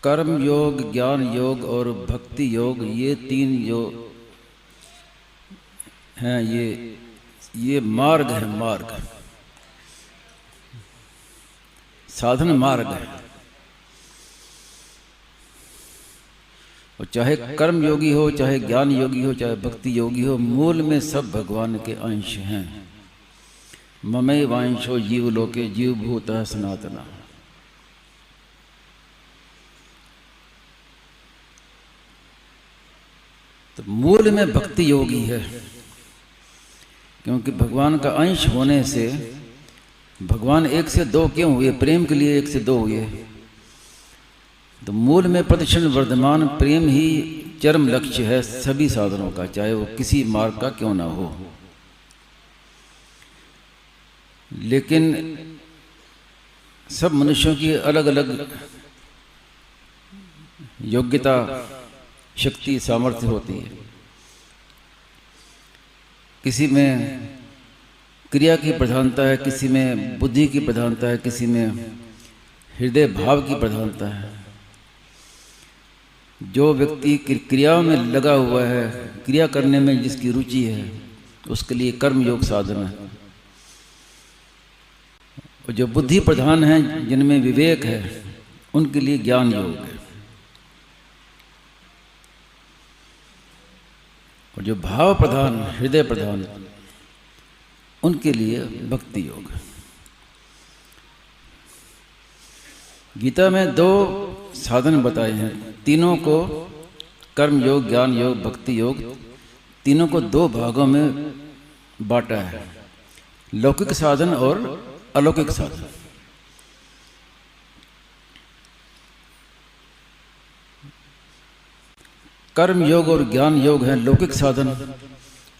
कर्म योग, ज्ञान योग और भक्ति योग, ये तीन जो हैं ये मार्ग है, मार्ग, साधन मार्ग है। और चाहे कर्म योगी हो, चाहे ज्ञान योगी हो, चाहे भक्ति योगी हो, मूल में सब भगवान के अंश हैं। ममैव वांशो जीव लोके जीव भूतः सनातना। तो मूल में भक्ति योगी है, क्योंकि भगवान का अंश होने से भगवान एक से दो क्यों हुए? प्रेम के लिए एक से दो हुए। तो मूल में प्रतिक्षण वर्धमान प्रेम ही चरम लक्ष्य है सभी साधनों का, चाहे वो किसी मार्ग का क्यों ना हो। लेकिन सब मनुष्यों की अलग अलग योग्यता, शक्ति, सामर्थ्य होती है। किसी में क्रिया की प्रधानता है, किसी में बुद्धि की प्रधानता है, किसी में हृदय भाव की प्रधानता है। जो व्यक्ति क्रियाओं में लगा हुआ है, क्रिया करने में जिसकी रुचि है, उसके लिए कर्म योग साधन है। और जो बुद्धि प्रधान है, जिनमें विवेक है, उनके लिए ज्ञान योग है। और जो भाव प्रधान, हृदय प्रधान, उनके लिए भक्ति योग। गीता में दो साधन बताए हैं, तीनों को, कर्म योग, ज्ञान योग, भक्ति योग, तीनों को दो भागों में बांटा है, लौकिक साधन और अलौकिक साधन। कर्म योग और ज्ञान योग है लौकिक साधन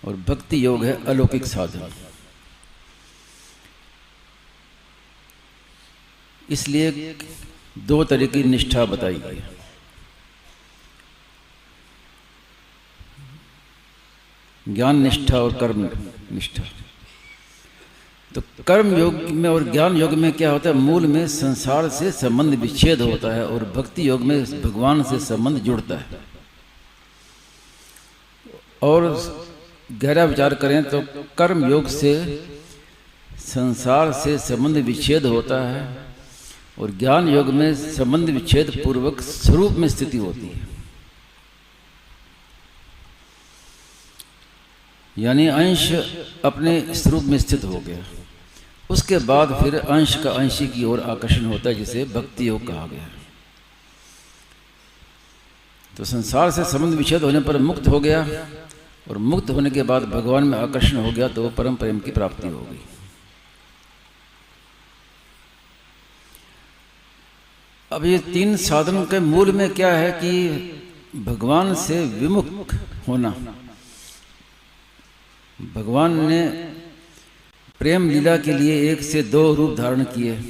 और भक्ति योग है अलौकिक साधन। इसलिए दो तरह की निष्ठा बताई गई। ज्ञान निष्ठा और कर्म निष्ठा। तो कर्म योग में और ज्ञान योग में क्या होता है? मूल में संसार से संबंध विच्छेद होता है और भक्ति योग में भगवान से संबंध जुड़ता है। और गहरा विचार करें तो कर्म योग से संसार से संबंध विच्छेद होता है और ज्ञान योग में संबंध विच्छेद पूर्वक स्वरूप में स्थिति होती है। यानी अंश अपने स्वरूप में स्थित हो गया, उसके बाद फिर अंश का अंशी की ओर आकर्षण होता है, जिसे भक्ति योग कहा गया। तो संसार से संबंध विच्छेद होने पर मुक्त हो गया और मुक्त होने के बाद भगवान में आकर्षण हो गया, तो परम प्रेम की प्राप्ति हो गई। अब ये तीन साधन के मूल में क्या है कि भगवान से विमुख होना। भगवान ने प्रेम लीला के लिए एक से दो रूप धारण किए,